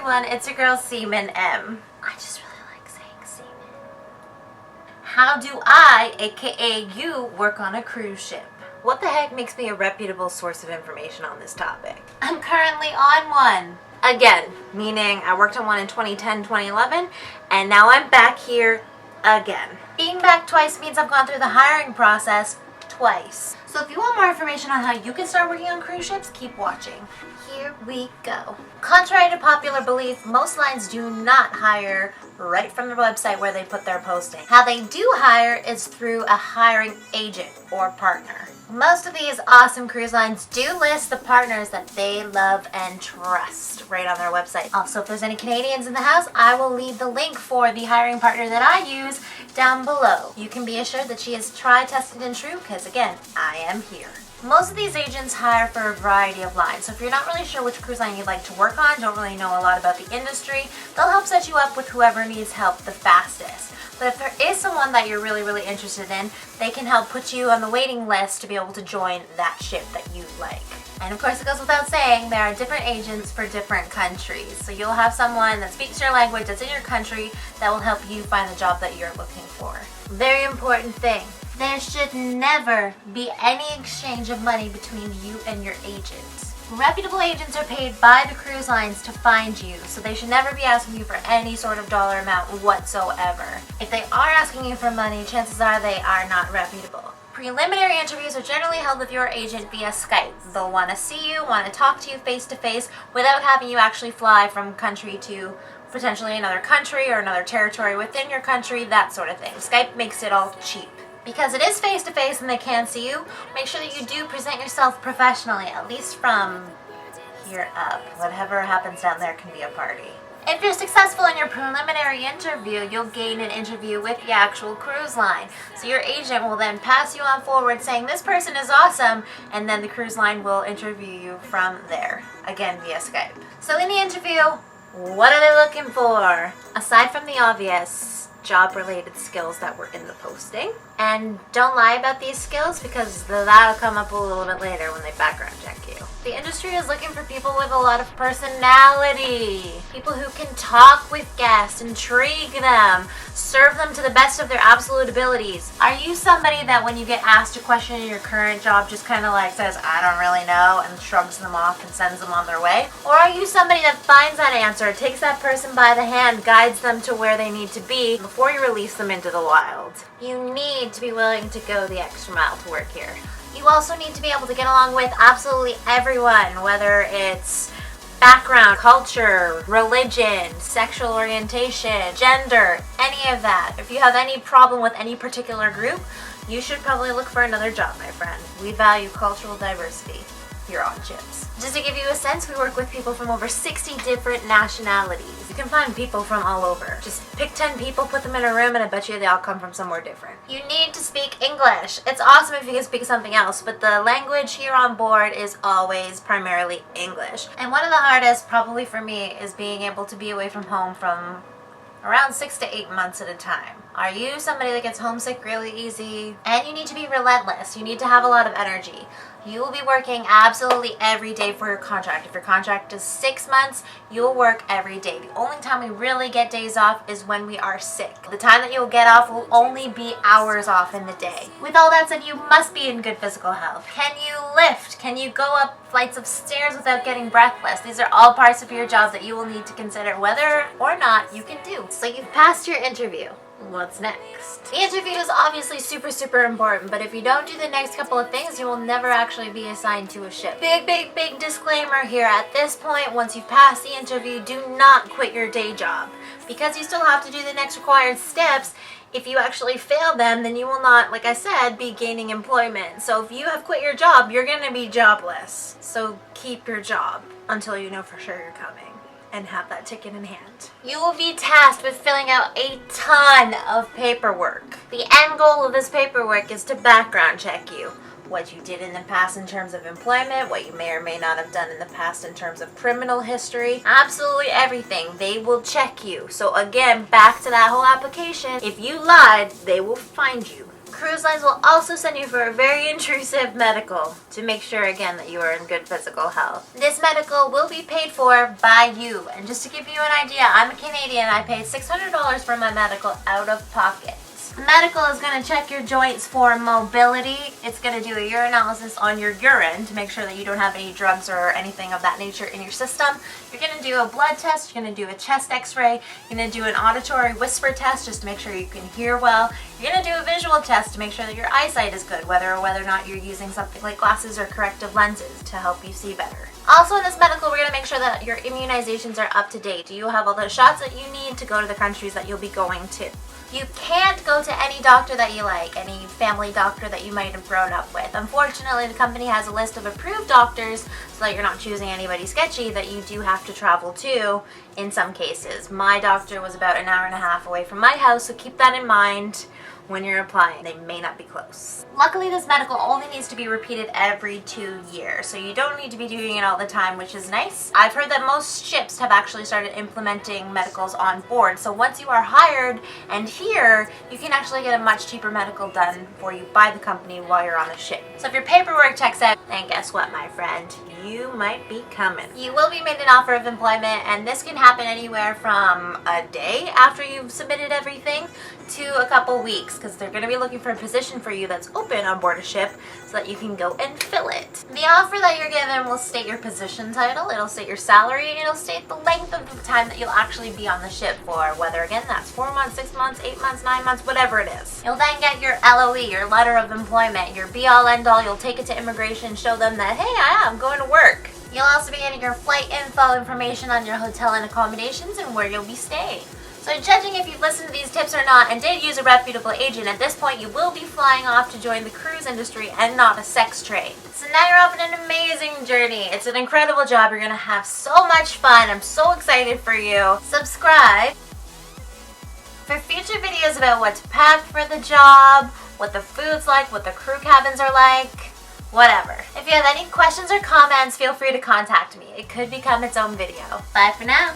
everyone, it's your girl Seaman M. I just really like saying Seaman. How do I, aka you, work on a cruise ship? What the heck makes me a reputable source of information on this topic? I'm currently on one. Again, meaning I worked on one in 2010, 2011, and now I'm back here again. Being back twice means I've gone through the hiring process twice. So if you want more information on how you can start working on cruise ships, keep watching. Here we go. Contrary to popular belief, most lines do not hire right from their website where they put their posting. How they do hire is through a hiring agent or partner. Most of these awesome cruise lines do list the partners that they love and trust right on their website. Also, if there's any Canadians in the house, I will leave the link for the hiring partner that I use down below. You can be assured that she is tried, tested, and true because, again, I am here. Most of these agents hire for a variety of lines, so if you're not really sure which cruise line you'd like to work on, don't really know a lot about the industry, they'll help set you up with whoever needs help the fastest. But if there is someone that you're really interested in, they can help put you on the waiting list to be able to join that ship that you like. And of course, it goes without saying, there are different agents for different countries. So you'll have someone that speaks your language that's in your country that will help you find the job that you're looking for. Very important thing. There should never be any exchange of money between you and your agent. Reputable agents are paid by the cruise lines to find you, so they should never be asking you for any sort of dollar amount whatsoever. If they are asking you for money, chances are they are not reputable. Preliminary interviews are generally held with your agent via Skype. They'll want to see you, want to talk to you face to face without having you actually fly from country to potentially another country or another territory within your country, that sort of thing. Skype makes it all cheap. Because it is face-to-face and they can see you, make sure that you do present yourself professionally, at least from here up. Whatever happens down there can be a party. If you're successful in your preliminary interview, you'll gain an interview with the actual cruise line. So your agent will then pass you on forward saying this person is awesome, and then the cruise line will interview you from there, again via Skype. So in the interview, what are they looking for? Aside from the obvious job-related skills that were in the posting. And don't lie about these skills because that'll come up a little bit later when they background check you. The industry is looking for people with a lot of personality. People who can talk with guests, intrigue them, serve them to the best of their absolute abilities. Are you somebody that when you get asked a question in your current job just kind of like says, I don't really know, and shrugs them off and sends them on their way? Or are you somebody that finds that answer, takes that person by the hand, guides them to where they need to be before you release them into the wild? You need to be willing to go the extra mile to work here. You also need to be able to get along with absolutely everyone, whether it's background, culture, religion, sexual orientation, gender, any of that. If you have any problem with any particular group, you should probably look for another job, my friend. We value cultural diversity here on ships. Just to give you a sense, we work with people from over 60 different nationalities. You can find people from all over. Just pick 10 people, put them in a room, and I bet you they all come from somewhere different. You need to speak English. It's awesome if you can speak something else, but the language here on board is always primarily English. And one of the hardest, probably for me, is being able to be away from home from around 6 to 8 months at a time. Are you somebody that gets homesick really easy? And you need to be relentless. You need to have a lot of energy. You will be working absolutely every day for your contract. If your contract is 6 months, you'll work every day. The only time we really get days off is when we are sick. The time that you'll get off will only be hours off in the day. With all that said, you must be in good physical health. Can you lift? Can you go up flights of stairs without getting breathless? These are all parts of your job that you will need to consider whether or not you can do. So you've passed your interview. What's next? The interview is obviously super important, but if you don't do the next couple of things, you will never actually be assigned to a ship. Big disclaimer here. At this point, once you've passed the interview, do not quit your day job. Because you still have to do the next required steps, if you actually fail them, then you will not, like I said, be gaining employment. So if you have quit your job, you're going to be jobless. So keep your job until you know for sure you're coming and have that ticket in hand. You will be tasked with filling out a ton of paperwork. The end goal of this paperwork is to background check you. What you did in the past in terms of employment, what you may or may not have done in the past in terms of criminal history, absolutely everything. They will check you. So again, back to that whole application. If you lied, they will find you. Cruise lines will also send you for a very intrusive medical to make sure again that you are in good physical health. This medical will be paid for by you. And just to give you an idea, I'm a Canadian. I paid $600 for my medical out of pocket. The medical is going to check your joints for mobility. It's going to do a urinalysis on your urine to make sure that you don't have any drugs or anything of that nature in your system. You're going to do a blood test. You're going to do a chest x-ray. You're going to do an auditory whisper test just to make sure you can hear well. You're going to do a visual test to make sure that your eyesight is good, whether or not you're using something like glasses or corrective lenses to help you see better. Also in this medical, we're going to make sure that your immunizations are up to date. Do you have all the shots that you need to go to the countries that you'll be going to? You can't go to any doctor that you like, any family doctor that you might have grown up with. Unfortunately, the company has a list of approved doctors so that you're not choosing anybody sketchy that you do have to travel to in some cases. My doctor was about an hour and a half away from my house, so keep that in mind when you're applying. They may not be close. Luckily, this medical only needs to be repeated every 2 years, so you don't need to be doing it all the time, which is nice. I've heard that most ships have actually started implementing medicals on board, so once you are hired and here, you can actually get a much cheaper medical done for you by the company while you're on the ship. So if your paperwork checks out, then guess what, my friend? You might be coming. You will be made an offer of employment, and this can happen anywhere from a day after you've submitted everything to a couple weeks, because they're going to be looking for a position for you that's open on board a ship so that you can go and fill it. The offer that you're given will state your position title, it'll state your salary, and it'll state the length of the time that you'll actually be on the ship for, whether again that's 4 months, 6 months, 8 months, 9 months, whatever it is. You'll then get your LOE, your letter of employment, your be-all end-all. You'll take it to immigration, show them that, hey, I'm going to work. You'll also be getting your flight info, information on your hotel and accommodations, and where you'll be staying. So judging if you've listened to these tips or not and did use a reputable agent, at this point you will be flying off to join the cruise industry and not a sex trade. So now you're off on an amazing journey. It's an incredible job. You're going to have so much fun. I'm so excited for you. Subscribe for future videos about what to pack for the job, what the food's like, what the crew cabins are like, whatever. If you have any questions or comments, feel free to contact me. It could become its own video. Bye for now.